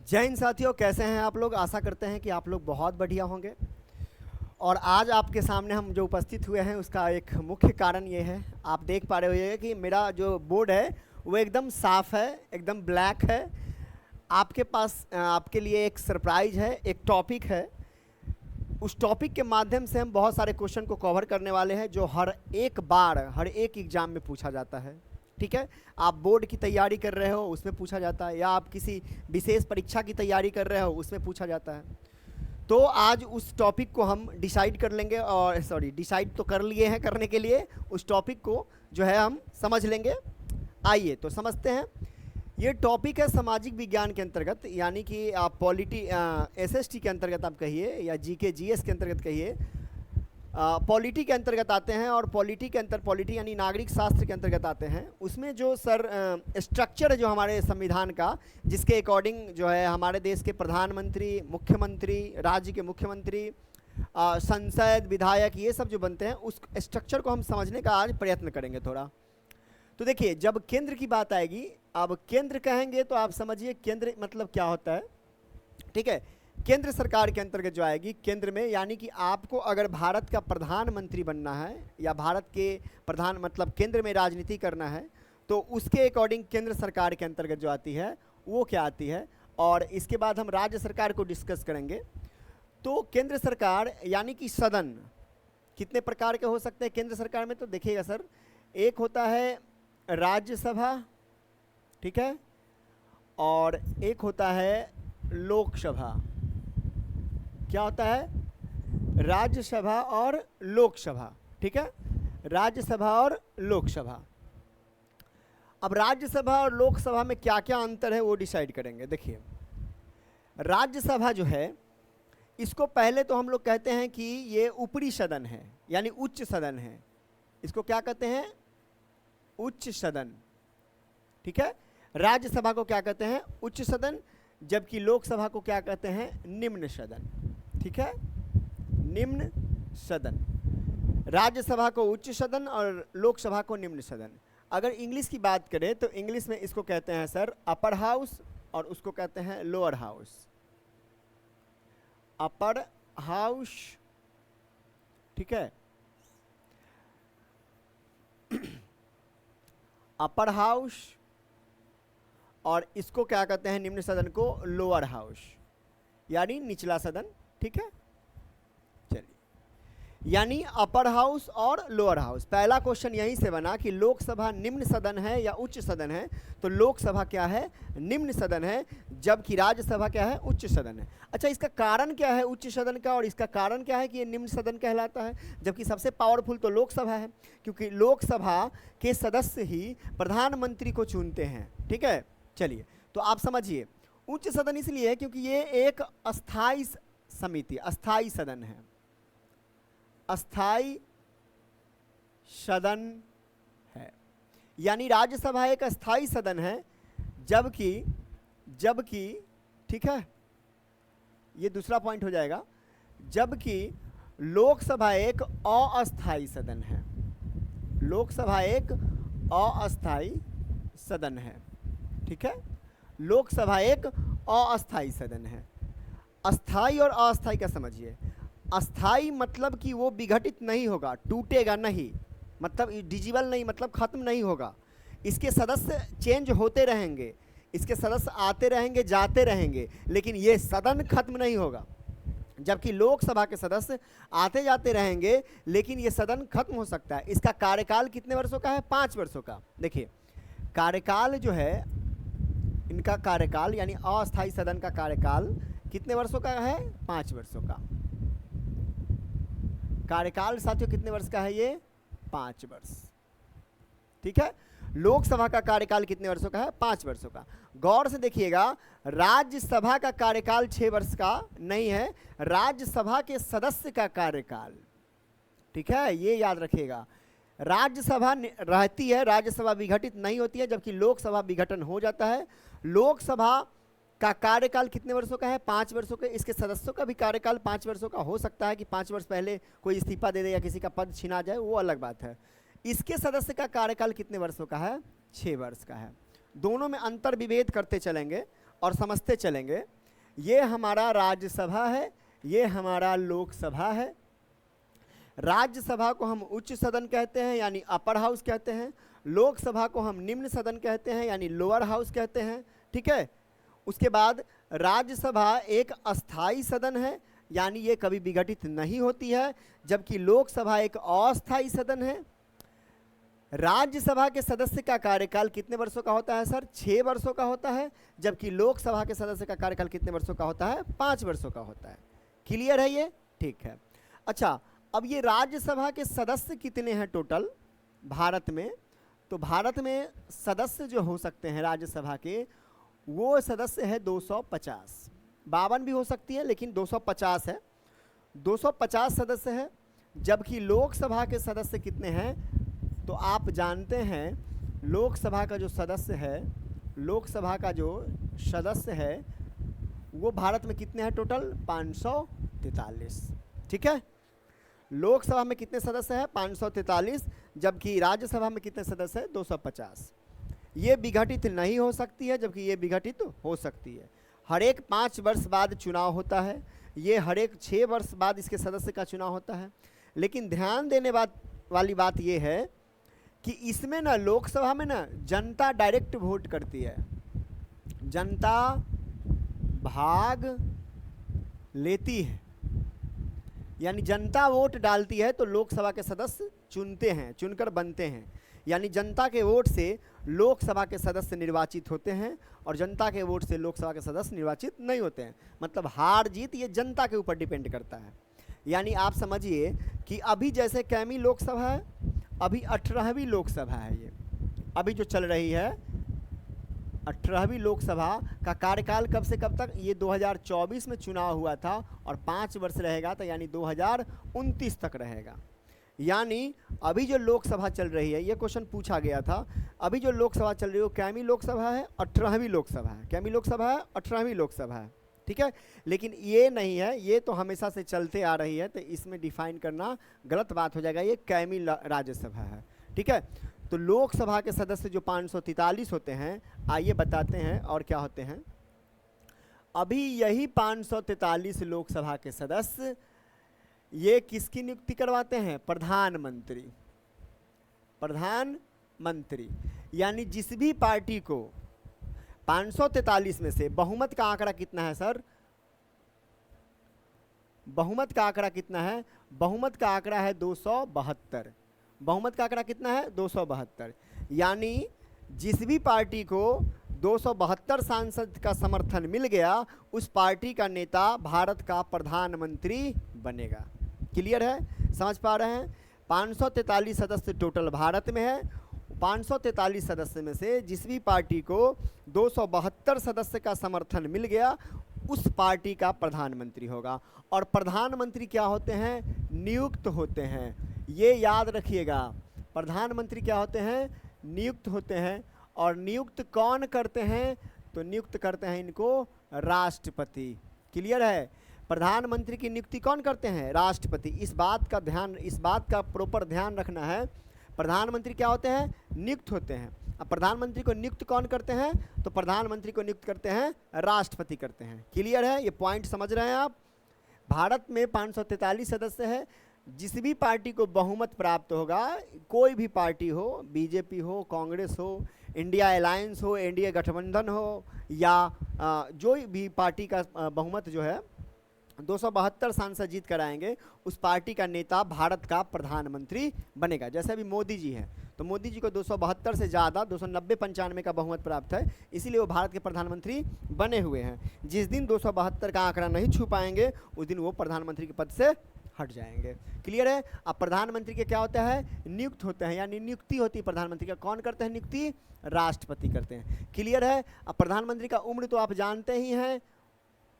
जय हिंद साथियों, कैसे हैं आप लोग। आशा करते हैं कि आप लोग बहुत बढ़िया होंगे। और आज आपके सामने हम जो उपस्थित हुए हैं उसका एक मुख्य कारण ये है, आप देख पा रहे होंगे कि मेरा जो बोर्ड है वो एकदम साफ है, एकदम ब्लैक है। आपके पास आपके लिए एक सरप्राइज है, एक टॉपिक है। उस टॉपिक के माध्यम से हम बहुत सारे क्वेश्चन को कवर करने वाले हैं जो हर एक बार हर एक एग्जाम में पूछा जाता है। ठीक है, आप बोर्ड की तैयारी कर रहे हो उसमें पूछा जाता है, या आप किसी विशेष परीक्षा की तैयारी कर रहे हो उसमें पूछा जाता है। तो आज उस टॉपिक को हम डिसाइड कर लेंगे, और डिसाइड तो कर लिए हैं, करने के लिए उस टॉपिक को जो है हम समझ लेंगे। आइए तो समझते हैं। ये टॉपिक है सामाजिक विज्ञान के अंतर्गत, यानी कि आप एसएसटी के अंतर्गत आप कहिए, या जीके जीएस के अंतर्गत कहिए, पॉलिटी के अंतर्गत आते हैं। और पॉलिटी यानी नागरिक शास्त्र के अंतर्गत आते हैं। उसमें जो स्ट्रक्चर है जो हमारे संविधान का, जिसके अकॉर्डिंग जो है हमारे देश के प्रधानमंत्री, मुख्यमंत्री, राज्य के मुख्यमंत्री, संसद, विधायक, ये सब जो बनते हैं, उस स्ट्रक्चर को हम समझने का आज प्रयत्न करेंगे थोड़ा। तो देखिए, जब केंद्र की बात आएगी, अब केंद्र कहेंगे तो आप समझिए केंद्र मतलब क्या होता है। ठीक है, केंद्र सरकार के अंतर्गत जो आएगी, केंद्र में यानी कि आपको अगर भारत का प्रधानमंत्री बनना है, या भारत के प्रधान मतलब केंद्र में राजनीति करना है, तो उसके अकॉर्डिंग केंद्र सरकार के अंतर्गत जो आती है वो क्या आती है। और इसके बाद हम राज्य सरकार को डिस्कस करेंगे। तो केंद्र सरकार यानी कि सदन कितने प्रकार के हो सकते हैं केंद्र सरकार में, तो देखिएगा सर, एक होता है राज्यसभा, ठीक है, और एक होता है लोकसभा। क्या होता है? राज्यसभा और लोकसभा। ठीक है, राज्यसभा और लोकसभा। अब राज्यसभा और लोकसभा में क्या क्या अंतर है वो डिसाइड करेंगे। देखिए, राज्यसभा जो है, इसको पहले तो हम लोग कहते हैं कि ये ऊपरी सदन है, यानी उच्च सदन है। इसको क्या कहते हैं? उच्च सदन। ठीक है, राज्यसभा को क्या कहते हैं? उच्च सदन। जबकि लोकसभा को क्या कहते हैं? निम्न सदन। ठीक है, निम्न सदन। राज्यसभा को उच्च सदन और लोकसभा को निम्न सदन। अगर इंग्लिश की बात करें तो इंग्लिश में इसको कहते हैं सर अपर हाउस, और उसको कहते हैं लोअर हाउस। अपर हाउस, ठीक है, अपर हाउस, और इसको क्या कहते हैं निम्न सदन को? लोअर हाउस, यानी निचला सदन। ठीक है, चलिए, यानी अपर हाउस और लोअर हाउस। पहला क्वेश्चन यहीं से बना कि लोकसभा निम्न सदन है या उच्च सदन है, तो लोकसभा क्या है? निम्न सदन है, जबकि राज्यसभा क्या है? उच्च सदन है। अच्छा, इसका कारण क्या है उच्च सदन का, और इसका कारण क्या है कि ये निम्न सदन कहलाता है? जबकि सबसे पावरफुल तो लोकसभा है, क्योंकि लोकसभा के सदस्य ही प्रधानमंत्री को चुनते हैं। ठीक है, चलिए, तो आप समझिए, उच्च सदन इसलिए है क्योंकि ये एक अस्थाई समिति, अस्थाई सदन है, अस्थाई सदन है। यानी राज्यसभा एक अस्थाई सदन है, जबकि ठीक है, ये दूसरा पॉइंट हो जाएगा, जबकि लोकसभा एक अस्थाई सदन है। लोकसभा एक अस्थाई सदन है। ठीक है, लोकसभा एक अस्थाई सदन है। अस्थाई और अस्थाई का समझिए। अस्थाई मतलब कि वो विघटित नहीं होगा, टूटेगा नहीं, मतलब डिजिबल नहीं, मतलब खत्म नहीं होगा। इसके सदस्य चेंज होते रहेंगे, इसके सदस्य आते रहेंगे, जाते रहेंगे, लेकिन ये सदन खत्म नहीं होगा। जबकि लोकसभा के सदस्य आते जाते रहेंगे, लेकिन ये सदन खत्म हो सकता है। इसका कार्यकाल कितने वर्षों का है? 5 वर्षों का। देखिए, कार्यकाल जो है, इनका कार्यकाल यानी अस्थाई सदन का कार्यकाल कितने वर्षों का है? 5 वर्षों का। कार्यकाल साथियों कितने वर्ष का है? ये 5 वर्ष। ठीक है, लोकसभा का कार्यकाल कितने वर्षों का है? 5 वर्षों का। गौर से देखिएगा, राज्यसभा का कार्यकाल 6 वर्ष का नहीं है, राज्यसभा के सदस्य का कार्यकाल। ठीक है, ये याद रखिएगा। राज्यसभा रहती है, राज्यसभा विघटित नहीं होती है, जबकि लोकसभा विघटन हो जाता है। लोकसभा का कार्यकाल कितने वर्षों का है? 5 वर्षों का। इसके सदस्यों का भी कार्यकाल 5 वर्षों का हो सकता है कि 5 वर्ष पहले कोई इस्तीफा दे दे या किसी का पद छीना जाए, वो अलग बात है। इसके सदस्य का कार्यकाल कितने वर्षों का है? 6 वर्ष का है। दोनों में अंतर विभेद करते चलेंगे और समझते चलेंगे ये हमारा राज्यसभा है, ये हमारा लोकसभा है। राज्यसभा को हम उच्च सदन कहते हैं यानी अपर हाउस कहते हैं, लोकसभा को हम निम्न सदन कहते हैं यानी लोअर हाउस कहते हैं। ठीक है, उसके बाद राज्यसभा एक अस्थाई सदन है यानी ये कभी विघटित नहीं होती है, जबकि लोकसभा एक अस्थाई सदन है। राज्यसभा के सदस्य का कार्यकाल कितने वर्षों का होता है सर? 6 वर्षों का होता है, जबकि लोकसभा के सदस्य का कार्यकाल कितने वर्षों का होता है? 5 वर्षों का होता है। क्लियर है ये? ठीक है। अच्छा, अब ये राज्यसभा के सदस्य कितने हैं टोटल भारत में? तो भारत में सदस्य जो हो सकते हैं राज्यसभा के, वो सदस्य है 250। 52 भी हो सकती है लेकिन 250 है, 250 सदस्य है। जबकि लोकसभा के सदस्य कितने हैं? तो आप जानते हैं लोकसभा का जो सदस्य है, लोकसभा का जो सदस्य है वो भारत में कितने हैं टोटल? 543। ठीक है, लोकसभा में कितने सदस्य हैं? 543, जबकि राज्यसभा में कितने सदस्य हैं? 250। ये विघटित नहीं हो सकती है, जबकि ये विघटित हो सकती है। हर एक 5 वर्ष बाद चुनाव होता है, ये हर एक 6 वर्ष बाद इसके सदस्य का चुनाव होता है। लेकिन ध्यान देने वाली बात ये है कि इसमें ना, लोकसभा में ना जनता डायरेक्ट वोट करती है, जनता भाग लेती है, यानी जनता वोट डालती है तो लोकसभा के सदस्य चुनते हैं, चुनकर बनते हैं। यानी जनता के वोट से लोकसभा के सदस्य निर्वाचित होते हैं और जनता के वोट से लोकसभा के सदस्य निर्वाचित नहीं होते हैं। मतलब हार जीत ये जनता के ऊपर डिपेंड करता है। यानी आप समझिए कि अभी जैसे कैमी लोकसभा है, अभी 18वीं लोकसभा है, ये अभी जो चल रही है 18वीं लोकसभा का कार्यकाल कब से कब तक? ये 2024 में चुनाव हुआ था और 5 वर्ष रहेगा, तो यानी 2029 तक रहेगा। यानी अभी जो लोकसभा चल रही है, ये क्वेश्चन पूछा गया था, अभी जो लोकसभा चल रही है वो कैमी लोकसभा है? 18वीं लोकसभा है। कैमी लोकसभा है? 18वीं लोकसभा है। ठीक है, लेकिन ये नहीं है, ये तो हमेशा से चलते आ रही है, तो इसमें डिफाइन करना गलत बात हो जाएगा। ये कैमी राज्यसभा है। ठीक है, तो लोकसभा के सदस्य जो 543 होते हैं, आइए बताते हैं और क्या होते हैं। अभी यही 543 लोकसभा के सदस्य ये किसकी नियुक्ति करवाते हैं? प्रधानमंत्री। प्रधानमंत्री यानी जिस भी पार्टी को 543 में से बहुमत का आंकड़ा कितना है सर? बहुमत का आंकड़ा कितना है? बहुमत का आंकड़ा है 272। बहुमत का आंकड़ा कितना है? 272। यानी जिस भी पार्टी को 272 सांसद का समर्थन मिल गया, उस पार्टी का नेता भारत का प्रधानमंत्री बनेगा। क्लियर है? समझ पा रहे हैं? 543 सदस्य टोटल भारत में है। 543 सदस्य में से जिस भी पार्टी को 272 सदस्य का समर्थन मिल गया, उस पार्टी का प्रधानमंत्री होगा। और प्रधानमंत्री क्या होते हैं? नियुक्त होते हैं। ये याद रखिएगा, प्रधानमंत्री क्या होते हैं? नियुक्त होते हैं। और नियुक्त कौन करते हैं? तो नियुक्त करते हैं इनको राष्ट्रपति। क्लियर है? प्रधानमंत्री की नियुक्ति कौन करते हैं? राष्ट्रपति। इस बात का प्रॉपर ध्यान रखना है। प्रधानमंत्री क्या होते हैं? नियुक्त होते हैं। अब प्रधानमंत्री को नियुक्त कौन करते हैं? तो प्रधानमंत्री को नियुक्त करते हैं राष्ट्रपति करते हैं। क्लियर है? ये पॉइंट समझ रहे हैं आप? भारत में 543 सदस्य है। जिस भी पार्टी को बहुमत प्राप्त होगा, कोई भी पार्टी हो, बीजेपी हो, कांग्रेस हो, इंडिया अलायंस हो, एनडीए गठबंधन हो, या जो भी पार्टी का बहुमत जो है 272 सांसद जीत कर आएंगे, उस पार्टी का नेता भारत का प्रधानमंत्री बनेगा। जैसे अभी मोदी जी हैं, तो मोदी जी को 272 से ज़्यादा 290-95 का बहुमत प्राप्त है, इसीलिए वो भारत के प्रधानमंत्री बने हुए हैं। जिस दिन 272 का आंकड़ा नहीं छू पाएंगे, उस दिन वो प्रधानमंत्री के पद से हट जाएंगे। क्लियर है? अब प्रधानमंत्री के क्या होता है? नियुक्त होते हैं, यानी नियुक्ति होती है प्रधानमंत्री का। कौन करते हैं नियुक्ति? राष्ट्रपति करते हैं। क्लियर है? अब प्रधानमंत्री का उम्र तो आप जानते ही हैं,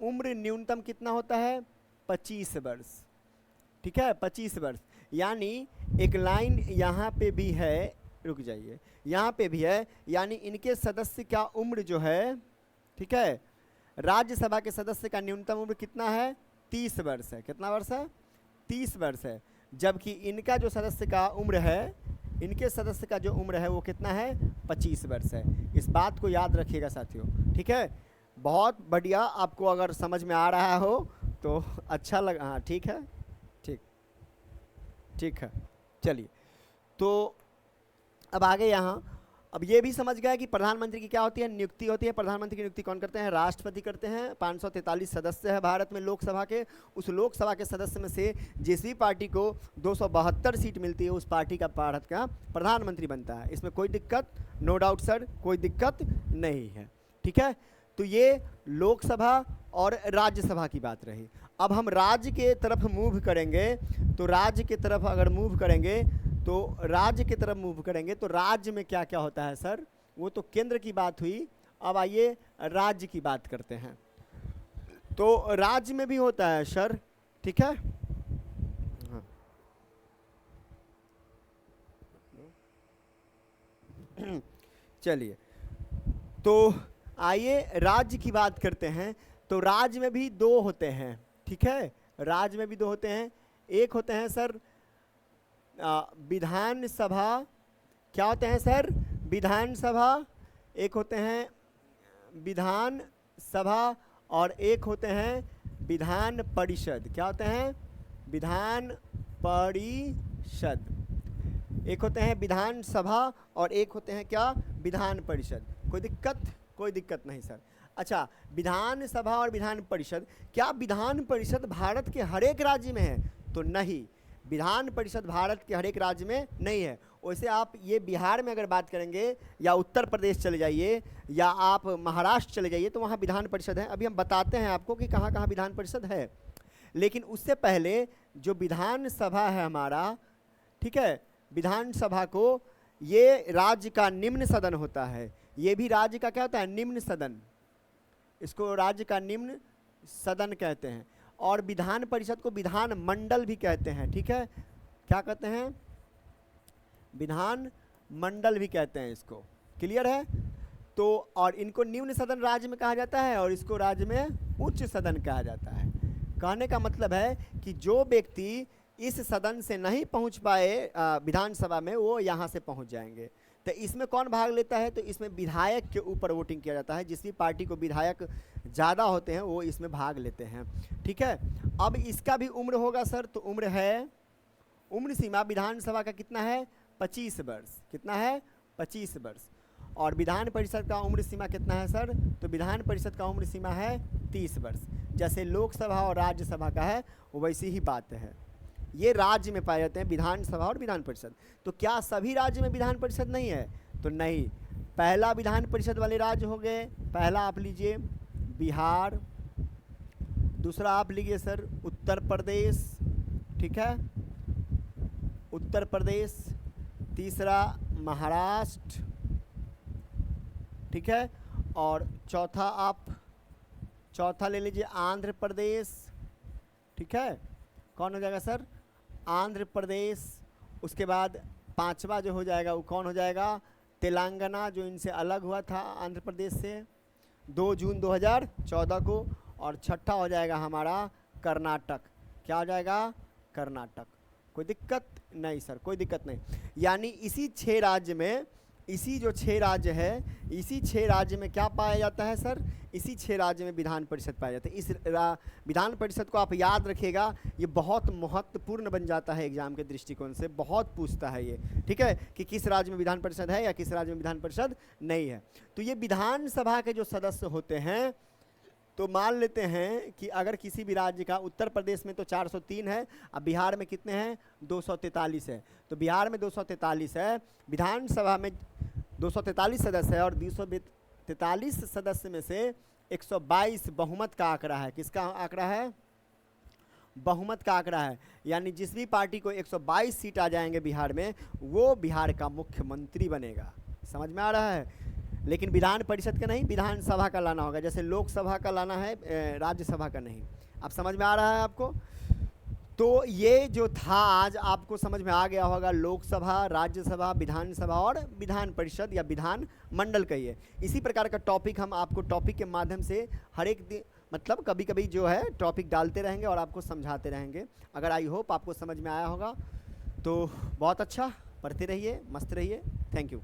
उम्र न्यूनतम कितना होता है? 25 वर्ष। ठीक है, 25 वर्ष। यानी एक लाइन यहाँ पे भी है, रुक जाइए, यहाँ पे भी है, यानी इनके सदस्य का उम्र जो है, ठीक है, राज्यसभा के सदस्य का न्यूनतम उम्र कितना है? 30 वर्ष है। कितना वर्ष है? 30 वर्ष है। जबकि इनका जो सदस्य का उम्र है, इनके सदस्य का जो उम्र है वो कितना है? 25 वर्ष है। इस बात को याद रखिएगा साथियों। ठीक है, बहुत बढ़िया, आपको अगर समझ में आ रहा हो तो अच्छा लगा। हाँ ठीक है, ठीक ठीक है। चलिए, तो अब आगे यहाँ, अब ये भी समझ गया कि प्रधानमंत्री की क्या होती है, नियुक्ति होती है। प्रधानमंत्री की नियुक्ति कौन करते हैं, राष्ट्रपति करते हैं। 543 सदस्य है भारत में लोकसभा के, उस लोकसभा के सदस्य में से जिस भी पार्टी को 272 सीट मिलती है, उस पार्टी का भारत का प्रधानमंत्री बनता है। इसमें कोई दिक्कत, नो डाउट सर, कोई दिक्कत नहीं है। ठीक है, तो ये लोकसभा और राज्यसभा की बात रही। अब हम राज्य के तरफ मूव करेंगे, तो राज्य की तरफ अगर मूव करेंगे, तो राज्य की तरफ मूव करेंगे तो राज्य में क्या क्या होता है सर, वो तो केंद्र की बात हुई। अब आइए राज्य की बात करते हैं। तो राज्य में भी होता है सर, ठीक है। हाँ। चलिए, तो आइए राज्य की बात करते हैं। तो राज्य में भी दो होते हैं, ठीक है, राज्य में भी दो होते हैं। एक होते हैं सर विधानसभा, क्या होते हैं सर, विधानसभा। एक होते हैं विधान सभा और एक होते हैं विधान परिषद। क्या होते हैं, विधान परिषद। एक होते हैं विधान सभा और एक होते हैं क्या, विधान परिषद। कोई दिक्कत, कोई दिक्कत नहीं सर। अच्छा, विधान सभा और विधान परिषद, क्या विधान परिषद भारत के हर एक राज्य में है, तो नहीं, विधान परिषद भारत के हर एक राज्य में नहीं है। वैसे आप ये बिहार में अगर बात करेंगे, या उत्तर प्रदेश चले जाइए, या आप महाराष्ट्र चले जाइए, तो वहाँ विधान परिषद है। अभी हम बताते हैं आपको कि कहाँ कहाँ विधान परिषद है। लेकिन उससे पहले जो विधान सभा है हमारा, ठीक है, विधान सभा को, ये राज्य का निम्न सदन होता है। ये भी राज्य का क्या होता है, निम्न सदन, इसको राज्य का निम्न सदन कहते हैं। और विधान परिषद को विधान मंडल भी कहते हैं, ठीक है, क्या कहते हैं, विधान मंडल भी कहते हैं इसको। क्लियर है। तो और इनको निम्न सदन राज्य में कहा जाता है और इसको राज्य में उच्च सदन कहा जाता है। कहने का मतलब है कि जो व्यक्ति इस सदन से नहीं पहुंच पाए विधानसभा में, वो यहाँ से पहुंच जाएंगे। तो इसमें कौन भाग लेता है, तो इसमें विधायक के ऊपर वोटिंग किया जाता है। जिस भी पार्टी को विधायक ज़्यादा होते हैं वो इसमें भाग लेते हैं, ठीक है। अब इसका भी उम्र होगा सर, तो उम्र है, उम्र सीमा विधानसभा का कितना है, 25 वर्ष। कितना है, 25 वर्ष। और विधान परिषद का उम्र सीमा कितना है सर, तो विधान परिषद का उम्र सीमा है 30 वर्ष। जैसे लोकसभा और राज्यसभा का है, वैसी ही बात है। ये राज्य में पाए जाते हैं विधानसभा और विधान परिषद। तो क्या सभी राज्य में विधान परिषद नहीं है, तो नहीं। पहला विधान परिषद वाले राज्य हो गए, पहला आप लीजिए बिहार, दूसरा आप लीजिए सर उत्तर प्रदेश, ठीक है, उत्तर प्रदेश, तीसरा महाराष्ट्र, ठीक है, और चौथा ले लीजिए आंध्र प्रदेश, ठीक है, कौन हो जाएगा सर, आंध्र प्रदेश। उसके बाद पांचवा जो हो जाएगा वो कौन हो जाएगा, तेलंगाना, जो इनसे अलग हुआ था आंध्र प्रदेश से 2 जून 2014 को। और छठा हो जाएगा हमारा कर्नाटक। क्या हो जाएगा, कर्नाटक। कोई दिक्कत नहीं सर, कोई दिक्कत नहीं। यानी इसी 6 राज्य में, इसी जो 6 राज्य है, इसी 6 राज्य में क्या पाया जाता है सर, इसी 6 राज्य में विधान परिषद पाया जाता है। इस विधान परिषद को आप याद रखिएगा, ये बहुत महत्वपूर्ण बन जाता है एग्जाम के दृष्टिकोण से, बहुत पूछता है ये, ठीक है, कि किस राज्य में विधान परिषद है या किस राज्य में विधान परिषद नहीं है। तो ये विधानसभा के जो सदस्य होते हैं, तो मान लेते हैं कि अगर किसी भी राज्य का, उत्तर प्रदेश में तो 403 है, अब बिहार में कितने हैं, 243 है। तो बिहार में 243 है, विधानसभा में 243 सदस्य है, और 243 सदस्य में से 122 बहुमत का आंकड़ा है। किसका आंकड़ा है, बहुमत का आंकड़ा है। यानी जिस भी पार्टी को 122 सीट आ जाएंगे बिहार में, वो बिहार का मुख्यमंत्री बनेगा। समझ में आ रहा है। लेकिन विधान परिषद का नहीं, विधानसभा का लाना होगा। जैसे लोकसभा का लाना है, राज्यसभा का नहीं। अब समझ में आ रहा है आपको। तो ये जो था आज आपको समझ में आ गया होगा, लोकसभा, राज्यसभा, विधानसभा और विधान परिषद या विधान मंडल कहिए। इसी प्रकार का टॉपिक हम आपको टॉपिक के माध्यम से हर एक दिन, मतलब कभी कभी जो है टॉपिक डालते रहेंगे और आपको समझाते रहेंगे। अगर आई होप आपको समझ में आया होगा तो बहुत अच्छा, पढ़ते रहिए, मस्त रहिए। Thank you.